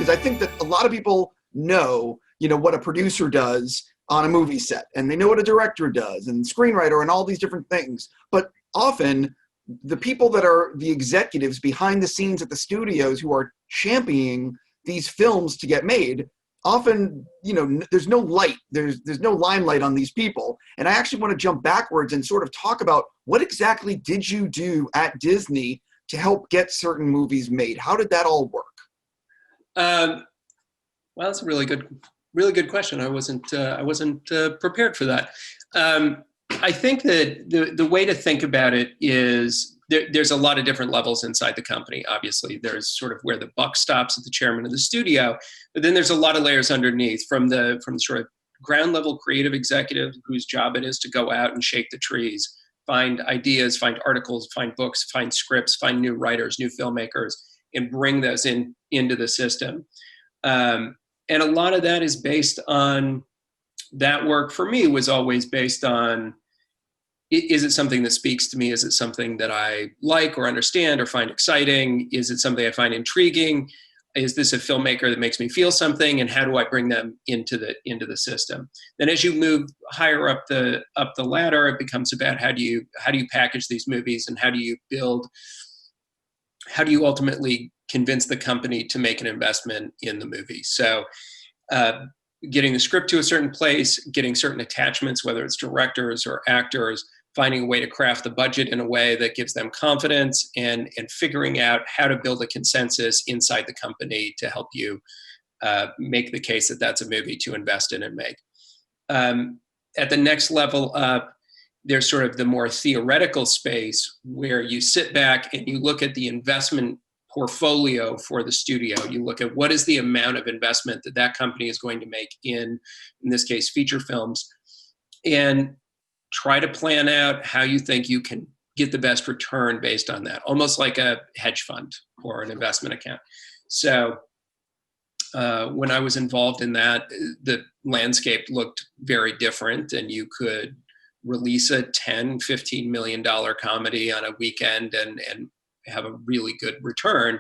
because I think that a lot of people know, what a producer does on a movie set, and they know what a director does and screenwriter and all these different things. But often the people that are the executives behind the scenes at the studios who are championing these films to get made, often, there's no light, there's no limelight on these people. And I actually want to jump backwards and sort of talk about what exactly did you do at Disney to help get certain movies made? How did that all work? Well, that's a really good question. I wasn't prepared for that. I think that the way to think about it is there's a lot of different levels inside the company. Obviously, there's sort of where the buck stops at the chairman of the studio, but then there's a lot of layers underneath from the sort of ground level creative executive whose job it is to go out and shake the trees, find ideas, find articles, find books, find scripts, find new writers, new filmmakers, and bring those into the system. And a lot of that is based on, that work for me was always based on, is it something that speaks to me? Is it something that I like or understand or find exciting? Is it something I find intriguing? Is this a filmmaker that makes me feel something? And how do I bring them into the system? Then as you move higher up the ladder, it becomes about how do you package these movies, and how do you ultimately convince the company to make an investment in the movie? So getting the script to a certain place, getting certain attachments, whether it's directors or actors, finding a way to craft the budget in a way that gives them confidence, and figuring out how to build a consensus inside the company to help you make the case that that's a movie to invest in and make. At the next level up, there's sort of the more theoretical space where you sit back and you look at the investment portfolio for the studio. You look at what is the amount of investment that company is going to make in this case, feature films, and try to plan out how you think you can get the best return based on that, almost like a hedge fund or an investment account. So when I was involved in that, the landscape looked very different, and you could release a $10-15 million comedy on a weekend and have a really good return.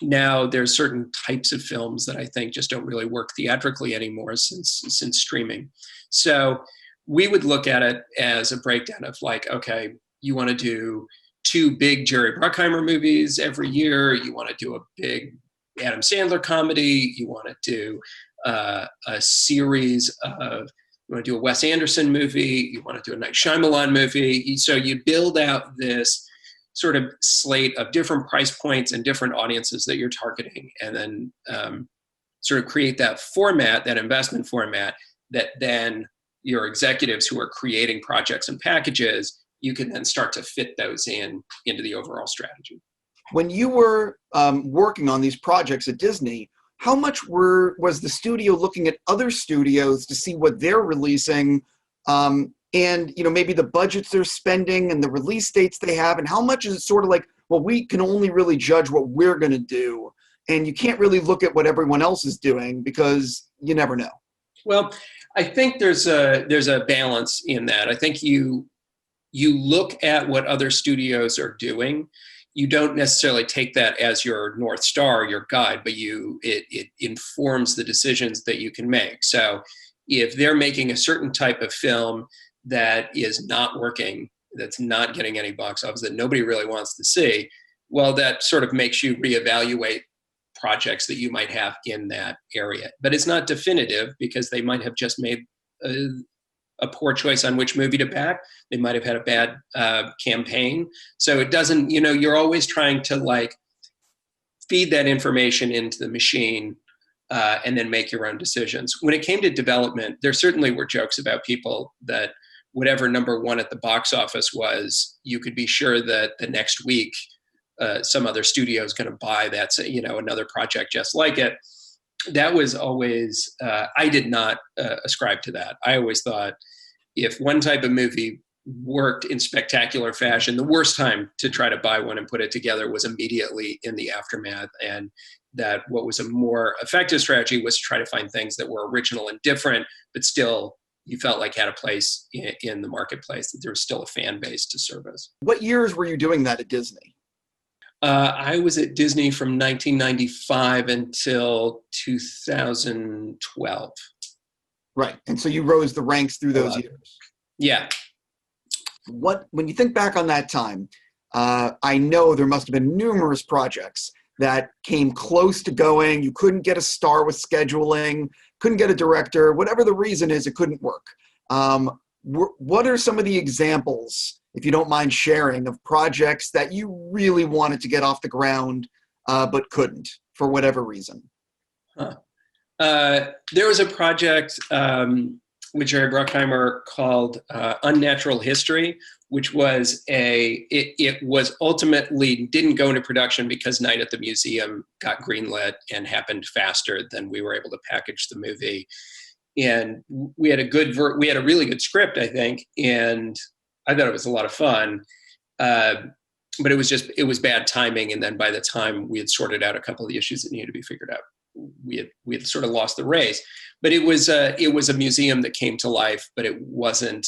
Now there's certain types of films that I think just don't really work theatrically anymore since streaming. So we would look at it as a breakdown of like, okay, you want to do 2 big Jerry Bruckheimer movies every year. You want to do a big Adam Sandler comedy. You want to do a series of, you want to do a Wes Anderson movie. You want to do a Night Shyamalan movie. So you build out this sort of slate of different price points and different audiences that you're targeting, and then sort of create that format, that investment format, that then your executives who are creating projects and packages, you can then start to fit those into the overall strategy. When you were working on these projects at Disney, how much was the studio looking at other studios to see what they're releasing, and maybe the budgets they're spending and the release dates they have, and how much is it sort of like, well, we can only really judge what we're going to do, and you can't really look at what everyone else is doing because you never know? Well, I think there's a balance in that. I think you look at what other studios are doing. You don't necessarily take that as your North Star, your guide, but it informs the decisions that you can make. So if they're making a certain type of film that is not working, that's not getting any box office, that nobody really wants to see, well, that sort of makes you reevaluate projects that you might have in that area. But it's not definitive, because they might have just made a poor choice on which movie to back. They might have had a bad campaign. So it doesn't, you're always trying to like feed that information into the machine and then make your own decisions. When it came to development, there certainly were jokes about people that whatever number one at the box office was, you could be sure that the next week some other studio is going to buy that, another project just like it. That was always, I did not ascribe to that. I always thought if one type of movie worked in spectacular fashion, the worst time to try to buy one and put it together was immediately in the aftermath. And that what was a more effective strategy was to try to find things that were original and different, but still you felt like had a place in the marketplace, that there was still a fan base to service. What years were you doing that at Disney? I was at Disney from 1995 until 2012. Right. And so you rose the ranks through those years. Yeah. When you think back on that time, I know there must have been numerous projects that came close to going. You couldn't get a star with scheduling, couldn't get a director, whatever the reason is, it couldn't work. What are some of the examples, if you don't mind sharing, of projects that you really wanted to get off the ground but couldn't for whatever reason? There was a project with Jerry Bruckheimer called Unnatural History, which was it was ultimately didn't go into production because Night at the Museum got greenlit and happened faster than we were able to package the movie. And we had we had a really good script, I think, and I thought it was a lot of fun. But it was bad timing. And then by the time we had sorted out a couple of the issues that needed to be figured out, we had sort of lost the race. But it was a museum that came to life, but it wasn't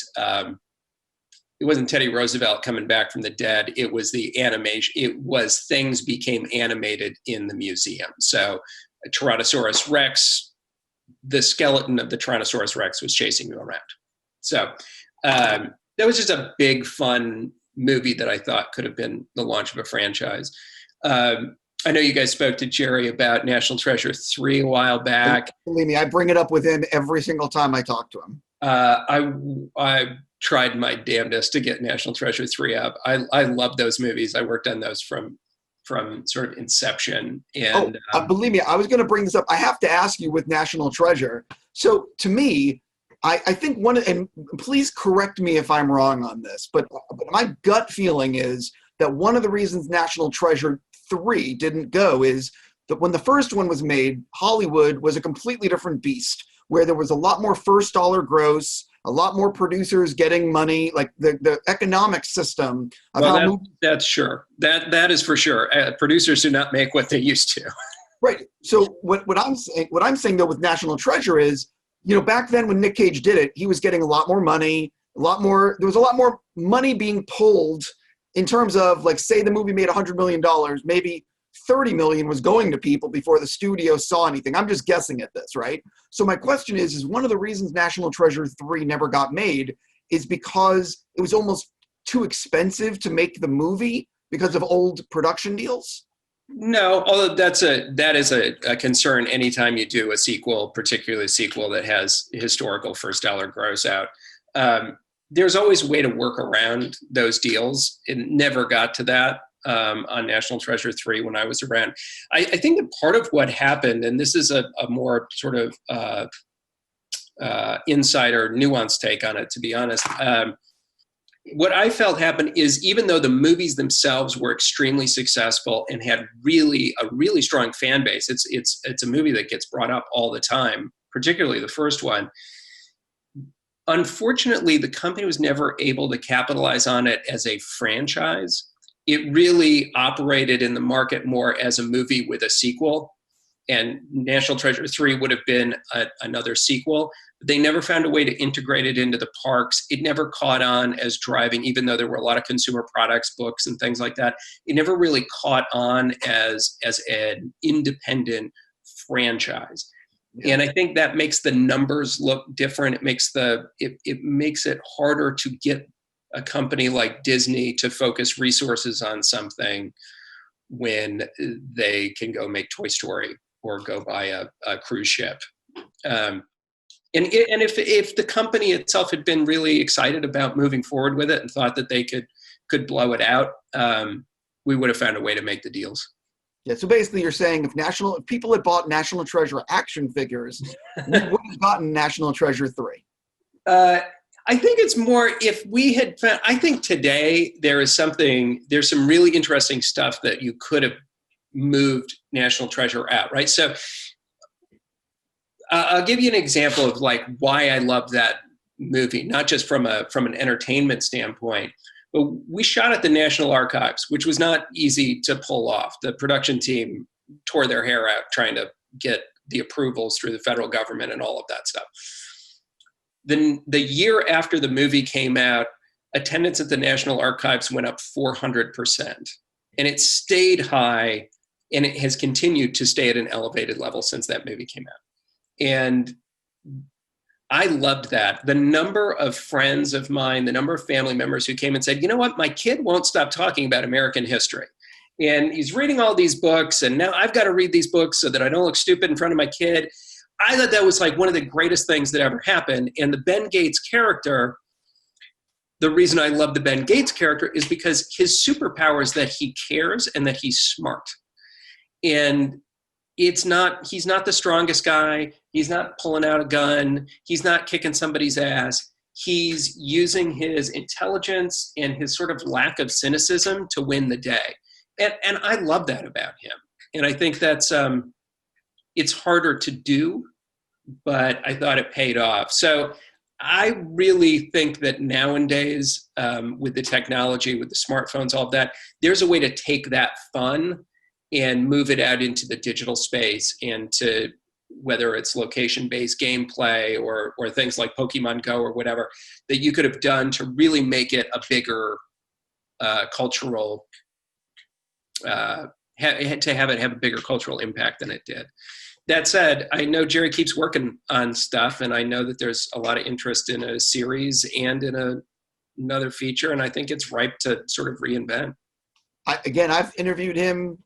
Teddy Roosevelt coming back from the dead. It was the animation. It was things became animated in the museum. So a Tyrannosaurus Rex, the skeleton of the Tyrannosaurus Rex was chasing you around. So that was just a big, fun movie that I thought could have been the launch of a franchise. I know you guys spoke to Jerry about National Treasure 3 a while back. Believe me, I bring it up with him every single time I talk to him. I tried my damnedest to get National Treasure 3 up. I love those movies. I worked on those from sort of inception. And believe me, I was going to bring this up. I have to ask you with National Treasure. So to me, I think and please correct me if I'm wrong on this, but my gut feeling is that one of the reasons National Treasure 3 didn't go is that when the first one was made, Hollywood was a completely different beast, where there was a lot more first dollar gross, a lot more producers getting money, like the economic system. That's sure. That is for sure. Producers do not make what they used to. Right. So what I'm saying though with National Treasure is, back then when Nick Cage did it, he was getting a lot more money, there was a lot more money being pulled in terms of, like, say the movie made $100 million, maybe 30 million was going to people before the studio saw anything. I'm just guessing at this, right? So my question is one of the reasons National Treasure 3 never got made is because it was almost too expensive to make the movie because of old production deals? No, although that is a concern anytime you do a sequel, particularly a sequel that has historical first dollar gross out. There's always a way to work around those deals. It never got to that on National Treasure 3 when I was around. I think that part of what happened, and this is a more sort of insider nuanced take on it, to be honest, what I felt happened is, even though the movies themselves were extremely successful and had a really strong fan base, it's a movie that gets brought up all the time, particularly the first one. Unfortunately, the company was never able to capitalize on it as a franchise. It really operated in the market more as a movie with a sequel, and National Treasure 3 would have been another sequel. They never found a way to integrate it into the parks. It never caught on as driving, even though there were a lot of consumer products, books, and things like that. It never really caught on as an independent franchise. Yeah. And I think that makes the numbers look different. It makes it harder to get a company like Disney to focus resources on something when they can go make Toy Story or go buy a cruise ship. And if the company itself had been really excited about moving forward with it and thought that they could blow it out, we would have found a way to make the deals. Yeah, so basically you're saying if people had bought National Treasure action figures, we would have gotten National Treasure 3. I think it's more if we had found, I think today there's some really interesting stuff that you could have moved National Treasure out, right? So I'll give you an example of like why I love that movie, not just from an entertainment standpoint, but we shot at the National Archives, which was not easy to pull off. The production team tore their hair out trying to get the approvals through the federal government and all of that stuff. Then the year after the movie came out, attendance at the National Archives went up 400%. and it stayed high, and it has continued to stay at an elevated level since that movie came out. And I loved that. The number of friends of mine, the number of family members who came and said, you know what, my kid won't stop talking about American history. And he's reading all these books, and now I've got to read these books so that I don't look stupid in front of my kid. I thought that was like one of the greatest things that ever happened. And the Ben Gates character, the reason I love the Ben Gates character is because his superpower is that he cares and that he's smart. And he's not the strongest guy. He's not pulling out a gun. He's not kicking somebody's ass. He's using his intelligence and his sort of lack of cynicism to win the day. And I love that about him. And I think that's, it's harder to do, but I thought it paid off. So I really think that nowadays, with the technology, with the smartphones, all of that, there's a way to take that fun and move it out into the digital space, and to, whether it's location-based gameplay or things like Pokemon Go or whatever, that you could have done to really make it a bigger cultural, to have it have a bigger cultural impact than it did. That said, I know Jerry keeps working on stuff, and I know that there's a lot of interest in a series and in another feature, and I think it's ripe to sort of reinvent. I've interviewed him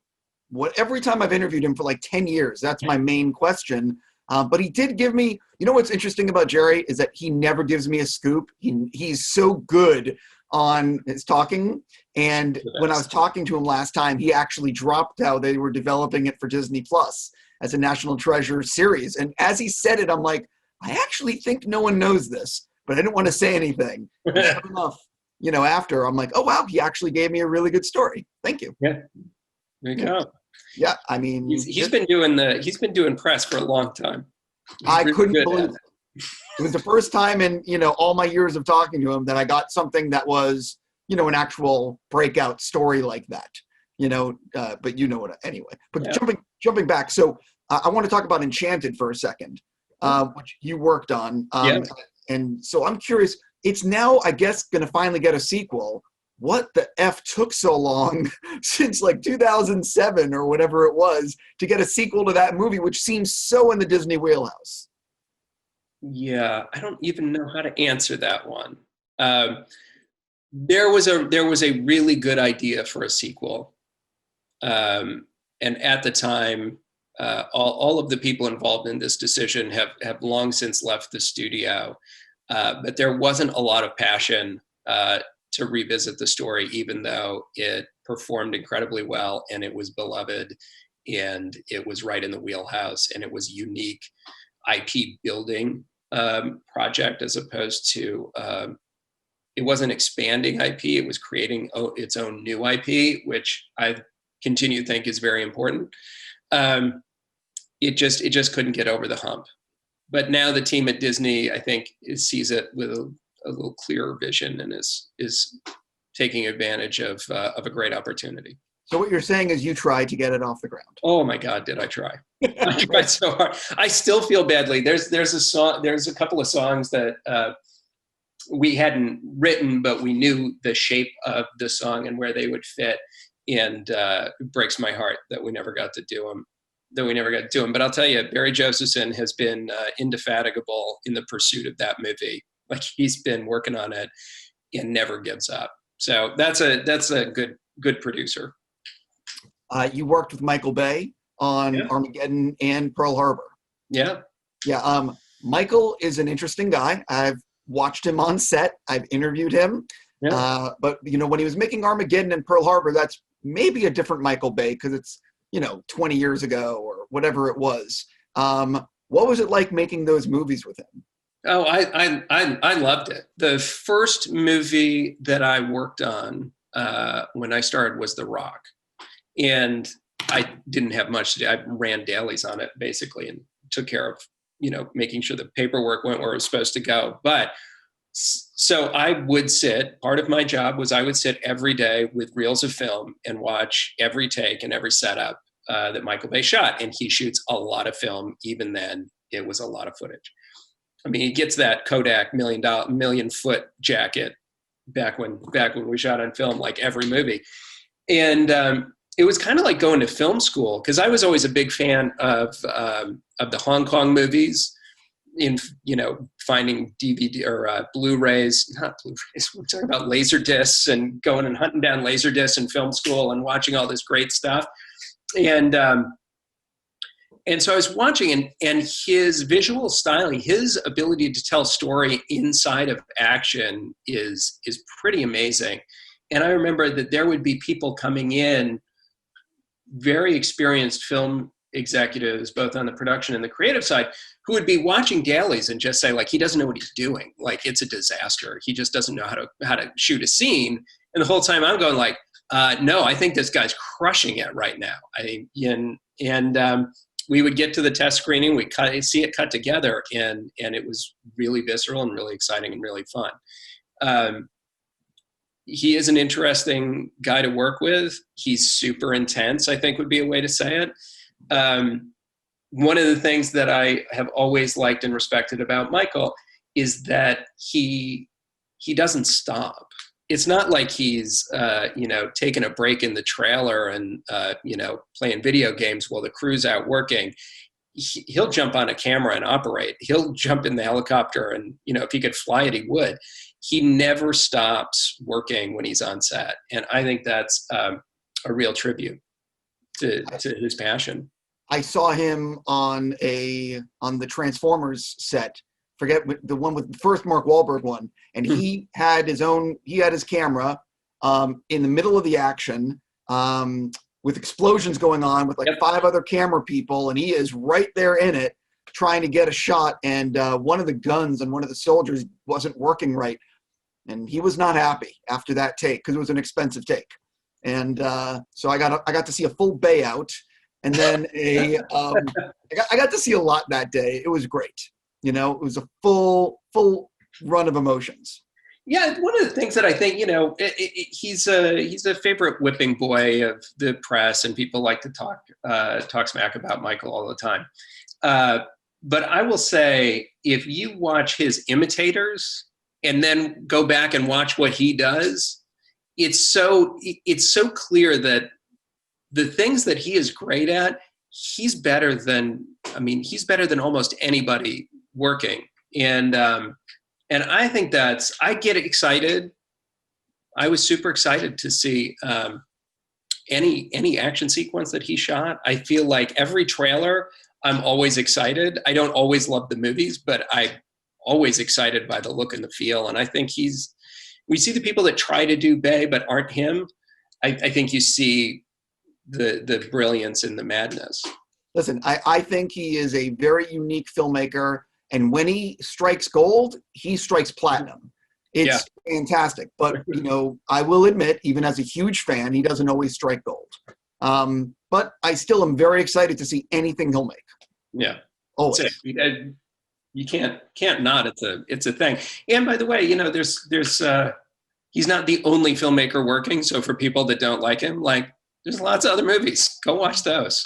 every time I've interviewed him for like 10 years. That's my main question. But he did give me, you know what's interesting about Jerry is that he never gives me a scoop. He's so good on his talking. And when I was talking to him last time, he actually dropped how they were developing it for Disney Plus as a National Treasure series. And as he said it, I'm like, I actually think no one knows this, but I didn't want to say anything. Sure enough, after, I'm like, oh, wow, he actually gave me a really good story. Thank you. Yeah, there you go. Yeah, I mean, he's been doing press for a long time. I couldn't believe it. It was the first time in all my years of talking to him that I got something that was an actual breakout story like that. But anyway. But yeah. Jumping back, so I want to talk about Enchanted for a second, which you worked on. And so I'm curious. It's now, I guess, going to finally get a sequel. What the F took so long since like 2007 or whatever it was to get a sequel to that movie, which seems so in the Disney wheelhouse? Yeah, I don't even know how to answer that one. There was a really good idea for a sequel. And at the time, all of the people involved in this decision have long since left the studio. But there wasn't a lot of passion to revisit the story, even though it performed incredibly well and it was beloved and it was right in the wheelhouse and it was unique IP building project, as opposed to, it wasn't expanding IP, it was creating its own new IP, which I continue to think is very important. It just couldn't get over the hump. But now the team at Disney, I think, sees it with a little clearer vision and is taking advantage of a great opportunity. So what you're saying is you tried to get it off the ground. Oh my God, did I try? I tried so hard. I still feel badly. There's a couple of songs that we hadn't written, but we knew the shape of the song and where they would fit. And it breaks my heart that we never got to do them. But I'll tell you, Barry Josephson has been indefatigable in the pursuit of that movie. Like, he's been working on it and never gives up. So that's a good producer. You worked with Michael Bay on Armageddon and Pearl Harbor. Yeah. Yeah. Michael is an interesting guy. I've watched him on set. I've interviewed him. Yeah. But when he was making Armageddon and Pearl Harbor, that's maybe a different Michael Bay because it's 20 years ago or whatever it was. What was it like making those movies with him? Oh, I loved it. The first movie that I worked on when I started was The Rock. And I didn't have much to do. I ran dailies on it basically and took care of, making sure the paperwork went where it was supposed to go. But so I would sit, part of my job was I would sit every day with reels of film and watch every take and every setup that Michael Bay shot. And he shoots a lot of film. Even then, it was a lot of footage. I mean, he gets that Kodak million foot jacket back when we shot on film, like every movie. And it was kind of like going to film school, because I was always a big fan of the Hong Kong movies, in, you know, finding DVD or Blu-rays, not Blu-rays, we're talking about laser discs, and going and hunting down laser discs in film school and watching all this great stuff. And so I was watching, and his visual style, his ability to tell story inside of action is pretty amazing. And I remember that there would be people coming in, very experienced film executives, both on the production and the creative side, who would be watching dailies and just say, like, he doesn't know what he's doing. Like, it's a disaster. He just doesn't know how to shoot a scene. And the whole time I'm going like, no, I think this guy's crushing it right now. We would get to the test screening, we'd see it cut together, and it was really visceral and really exciting and really fun. He is an interesting guy to work with. He's super intense, I think would be a way to say it. One of the things that I have always liked and respected about Michael is that he doesn't stop. It's not like he's, taking a break in the trailer and, playing video games while the crew's out working. He'll jump on a camera and operate. He'll jump in the helicopter, and, if he could fly it, he would. He never stops working when he's on set. And I think that's a real tribute to his passion. I saw him on the Transformers set. Forget the one with the first Mark Wahlberg one. And he had his camera in the middle of the action with explosions going on with 5 other camera people. And he is right there in it trying to get a shot. And one of the guns on one of the soldiers wasn't working right. And he was not happy after that take, because it was an expensive take. And so I got to see a full bay out. And then I got to see a lot that day. It was great. It was a full run of emotions. Yeah, one of the things that I think, he's a favorite whipping boy of the press, and people like to talk smack about Michael all the time. But I will say, if you watch his imitators and then go back and watch what he does, it's so clear that the things that he is great at, he's better than almost anybody working. And I think I get excited. I was super excited to see any action sequence that he shot. I feel like every trailer, I'm always excited. I don't always love the movies, but I'm always excited by the look and the feel. And I think we see the people that try to do Bay but aren't him. I think you see the brilliance and the madness. Listen, I think he is a very unique filmmaker, and when he strikes gold, he strikes platinum. It's fantastic. But I will admit, even as a huge fan, he doesn't always strike gold. But I still am very excited to see anything he'll make. Yeah, always. You can't not. It's a thing. And by the way, there's he's not the only filmmaker working. So for people that don't like him, there's lots of other movies. Go watch those.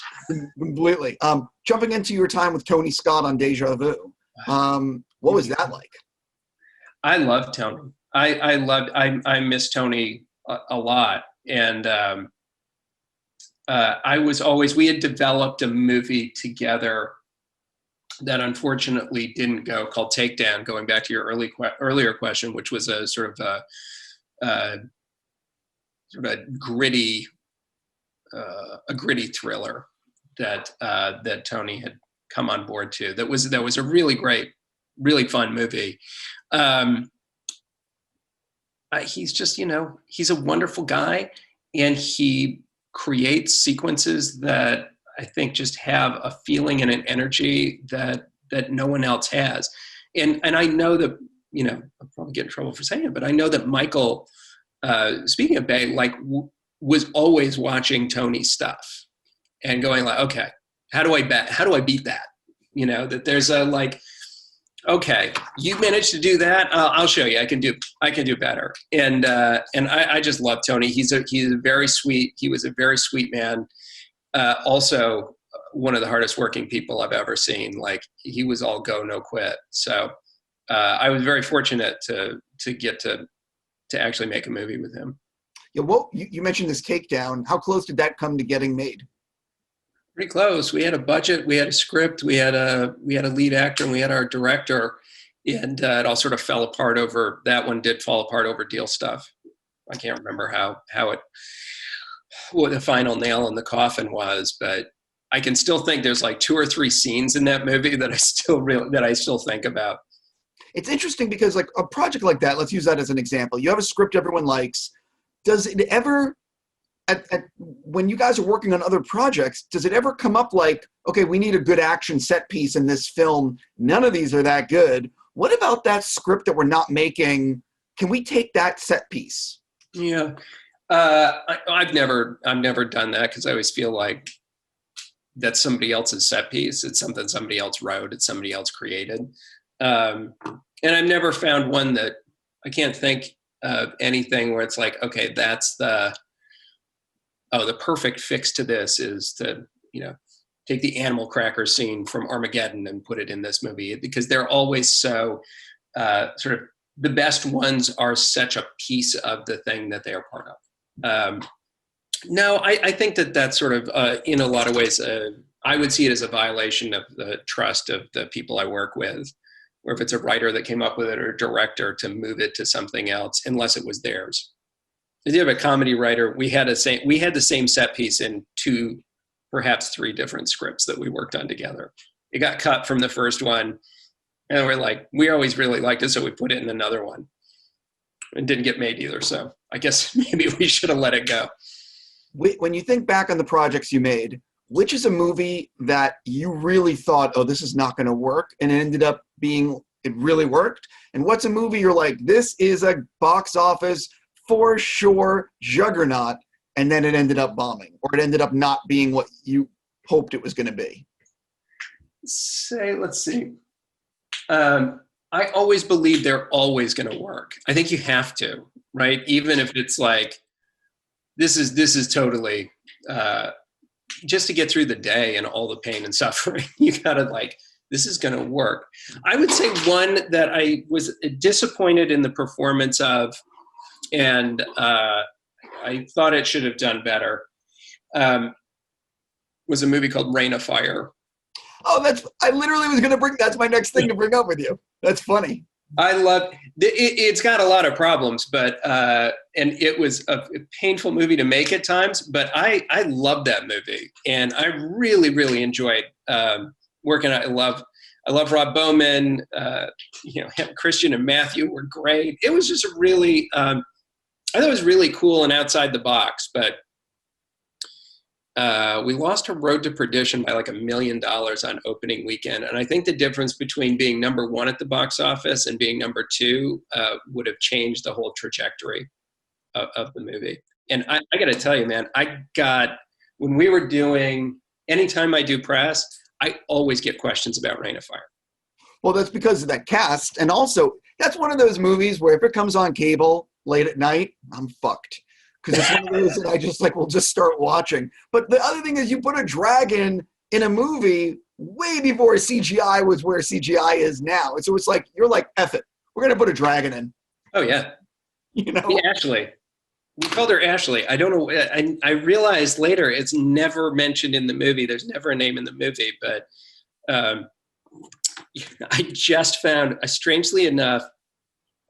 Completely. Jumping into your time with Tony Scott on Deja Vu, what was that like? I love Tony. I miss Tony a lot. And we had developed a movie together that unfortunately didn't go, called Takedown, going back to your earlier question, which was a sort of a gritty thriller that Tony had come on board to. That was a really great, really fun movie. He's just, he's a wonderful guy, and he creates sequences that I think just have a feeling and an energy that no one else has. And I know that, I'll probably get in trouble for saying it, but I know that Michael, speaking of Bay, was always watching Tony's stuff and going okay, how do I beat that? That there's okay, you managed to do that. I'll show you. I can do better. And I just love Tony. He was a very sweet man. Also one of the hardest working people I've ever seen. He was all go, no quit. So I was very fortunate to get to actually make a movie with him. Yeah, well, you mentioned this takedown. How close did that come to getting made? Pretty close. We had a budget, we had a script, we had a lead actor, and we had our director, and it all sort of fell apart over that one. Did fall apart over deal stuff. I can't remember what the final nail in the coffin was, but I can still think there's like 2 or 3 scenes in that movie that I still think about. It's interesting because like a project like that, let's use that as an example. You have a script everyone likes. Does it ever, when you guys are working on other projects, does it ever come up like, okay, we need a good action set piece in this film. None of these are that good. What about that script that we're not making? Can we take that set piece? Yeah. I've never done that because I always feel like that's somebody else's set piece. It's something somebody else wrote. It's somebody else created. And I've never found one that I can't think of anything where it's like, okay, that's the perfect fix to this is to, take the animal cracker scene from Armageddon and put it in this movie, because they're always so sort of, the best ones are such a piece of the thing that they are part of. No, I think that's sort of, in a lot of ways, I would see it as a violation of the trust of the people I work with, or if it's a writer that came up with it or a director, to move it to something else unless it was theirs. If you have a comedy writer, we had the same set piece in 2, perhaps 3 different scripts that we worked on together. It got cut from the first one, and we're like, we always really liked it, so we put it in another one. It didn't get made either, so I guess maybe we should have let it go. When you think back on the projects you made, which is a movie that you really thought, oh, this is not going to work, and it ended up being, it really worked? And what's a movie you're like, this is a box office for sure juggernaut, and then it ended up bombing, or it ended up not being what you hoped it was going to be? Let's see. I always believe they're always going to work. I think you have to, right? Even if it's like, this is totally, just to get through the day and all the pain and suffering, you gotta like, this is gonna work. I would say one that I was disappointed in the performance of, and I thought it should have done better, was a movie called Rain of Fire. Oh, I literally was gonna that's my next thing to bring up with you. That's funny. I love it's got a lot of problems, but and it was a painful movie to make at times, but I love that movie, and I really enjoyed working on it. I love Rob Bowman. Christian and Matthew were great. It was just a really I thought it was really cool and outside the box, but we lost to Road to Perdition by like $1 million on opening weekend. And I think the difference between being number 1 at the box office and being number 2 would have changed the whole trajectory of the movie. And I got to tell you, man, when we were doing, anytime I do press, I always get questions about Rain of Fire. Well, that's because of that cast. And also, that's one of those movies where if it comes on cable late at night, I'm fucked. Because it's one of those that I just like, we'll just start watching. But the other thing is you put a dragon in a movie way before CGI was where CGI is now. And so it's like, you're like, F it. We're going to put a dragon in. Oh, yeah. Yeah, Ashley. We called her Ashley. I don't know. I realized later it's never mentioned in the movie. There's never a name in the movie. But I just found, strangely enough,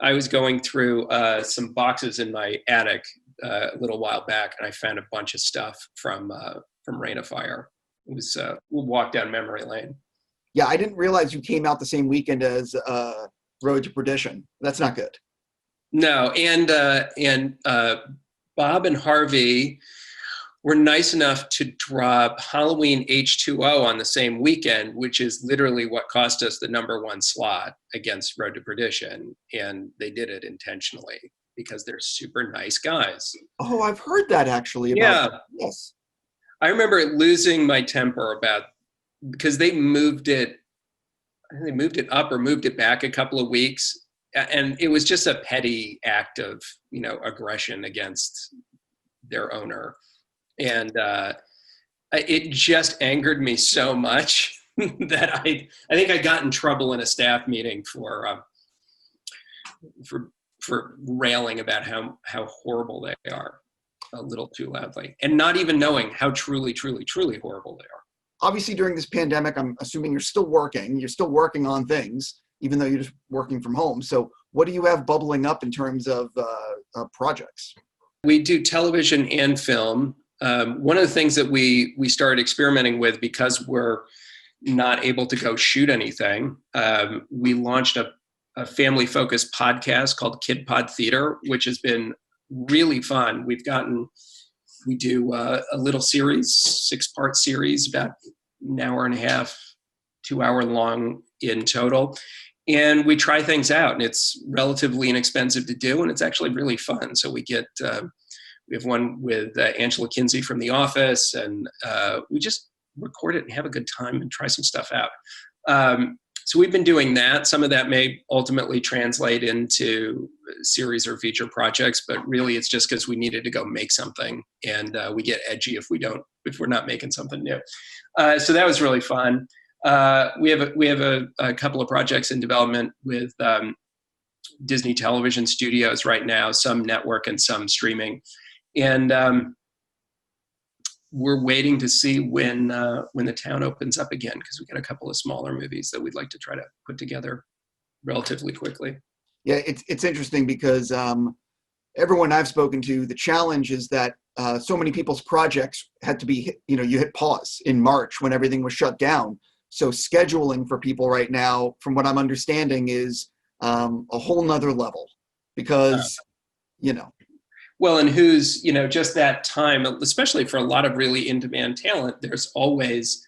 I was going through some boxes in my attic a little while back, and I found a bunch of stuff from Rain of Fire. It was we'll walk down memory lane. Yeah, I didn't realize you came out the same weekend as Road to Perdition. That's not good. No, and Bob and Harvey were nice enough to drop Halloween H2O on the same weekend, which is literally what cost us the number 1 slot against Road to Perdition, and they did it intentionally because they're super nice guys. Oh, I've heard that actually. Yeah. That. Yes. I remember losing my temper because they moved it up or moved it back a couple of weeks. And it was just a petty act of, aggression against their owner. And it just angered me so much that I think I got in trouble in a staff meeting for railing about how horrible they are. a little too loudly, and not even knowing how truly, truly, truly horrible they are. Obviously, during this pandemic, I'm assuming you're still working on things, even though you're just working from home. So what do you have bubbling up in terms of projects? We do television and film. One of the things that we started experimenting with, because we're not able to go shoot anything, we launched a family-focused podcast called Kid Pod Theater, which has been really fun. We do a little series, 6-part series, about an hour and a half, 2 hour long in total. And we try things out, and it's relatively inexpensive to do, and it's actually really fun. So we have one with Angela Kinsey from The Office, and we just record it and have a good time and try some stuff out. So we've been doing that. Some of that may ultimately translate into series or feature projects, but really it's just because we needed to go make something, and we get edgy if we're not making something new. So that was really fun. We have a couple of projects in development with Disney Television Studios right now, some network and some streaming, and we're waiting to see when the town opens up again, because we got a couple of smaller movies that we'd like to try to put together relatively quickly. Yeah, it's interesting because everyone I've spoken to, the challenge is that so many people's projects had to be, you hit pause in March when everything was shut down. So scheduling for people right now, from what I'm understanding, is a whole nother level because, Well, and who's, just that time, especially for a lot of really in-demand talent, there's always,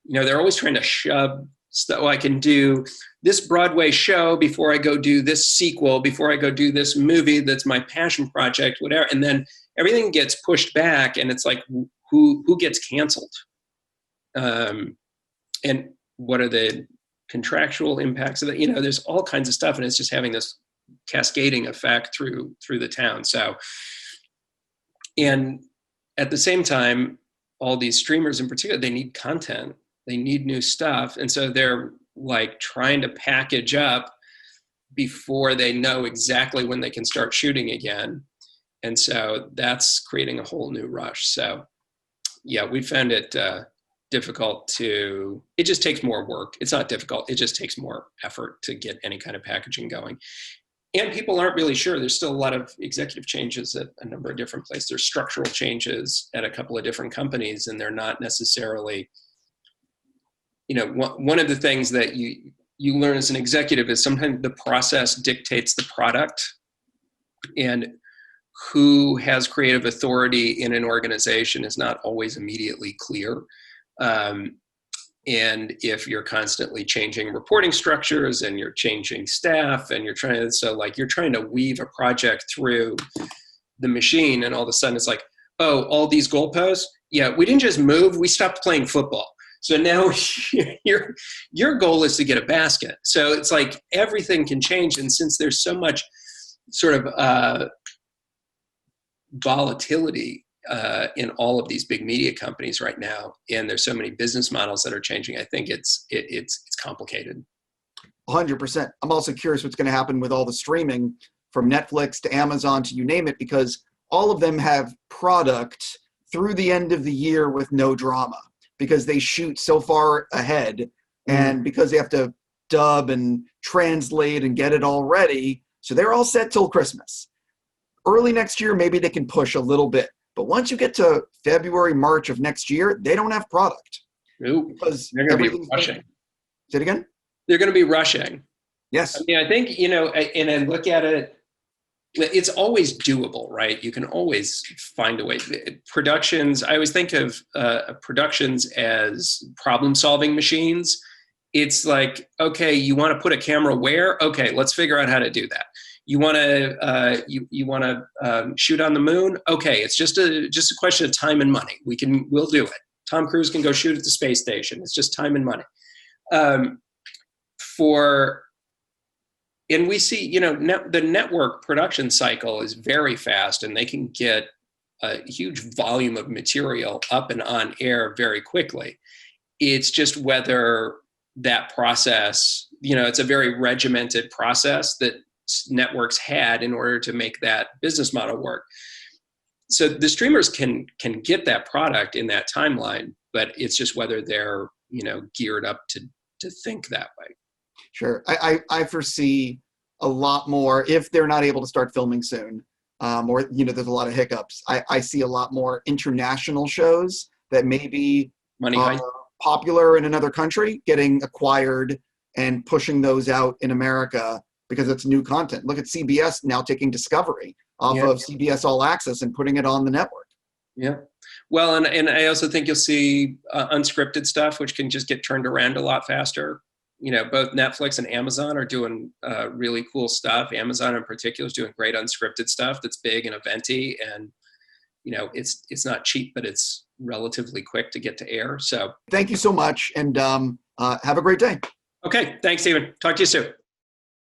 they're always trying to shove stuff. I can do this Broadway show before I go do this sequel, before I go do this movie that's my passion project, whatever. And then everything gets pushed back, and it's like, who gets canceled? And what are the contractual impacts of that? There's all kinds of stuff, and it's just having this cascading effect through the town. So, and at the same time, all these streamers in particular, they need content, they need new stuff. And so they're like trying to package up before they know exactly when they can start shooting again. And so that's creating a whole new rush. So yeah, we found it difficult it just takes more work. It's not difficult, it just takes more effort to get any kind of packaging going. And people aren't really sure. There's still a lot of executive changes at a number of different places. There's structural changes at a couple of different companies, and they're not necessarily, one of the things that you learn as an executive is sometimes the process dictates the product, and who has creative authority in an organization is not always immediately clear. And if you're constantly changing reporting structures and you're changing staff and you're trying to weave a project through the machine, and all of a sudden it's like, oh, all these goalposts? Yeah, we didn't just move, we stopped playing football. So now your goal is to get a basket. So it's like everything can change. And since there's so much sort of volatility in all of these big media companies right now, and there's so many business models that are changing, I think it's complicated. 100%. I'm also curious what's going to happen with all the streaming, from Netflix to Amazon to you name it, because all of them have product through the end of the year with no drama, because they shoot so far ahead, and because they have to dub and translate and get it all ready. So they're all set till Christmas. Early next year, maybe they can push a little bit. But once you get to February, March of next year, they don't have product. Nope. Because they're going to be rushing. Say it again? They're going to be rushing. Yes. I mean, I think, and I look at it, it's always doable, right? You can always find a way. Productions, I always think of productions as problem-solving machines. It's like, okay, you want to put a camera where? Okay, let's figure out how to do that. You want to shoot on the moon? Okay, it's just a question of time and money. We'll do it. Tom Cruise can go shoot at the space station. It's just time and money. And we see, the network production cycle is very fast, and they can get a huge volume of material up and on air very quickly. It's just whether that process, it's a very regimented process that networks had in order to make that business model work. So the streamers can get that product in that timeline, but it's just whether they're, geared up to think that way. Sure. I foresee a lot more if they're not able to start filming soon, or there's a lot of hiccups. I see a lot more international shows that maybe Money are Heist. popular in another country getting acquired and pushing those out in America because it's new content. Look at CBS now taking Discovery off of CBS All Access and putting it on the network. Yeah. Well, and I also think you'll see unscripted stuff, which can just get turned around a lot faster. Both Netflix and Amazon are doing really cool stuff. Amazon in particular is doing great unscripted stuff that's big and eventy, and it's not cheap, but it's relatively quick to get to air. So thank you so much, and have a great day. Okay, thanks, Stephen. Talk to you soon.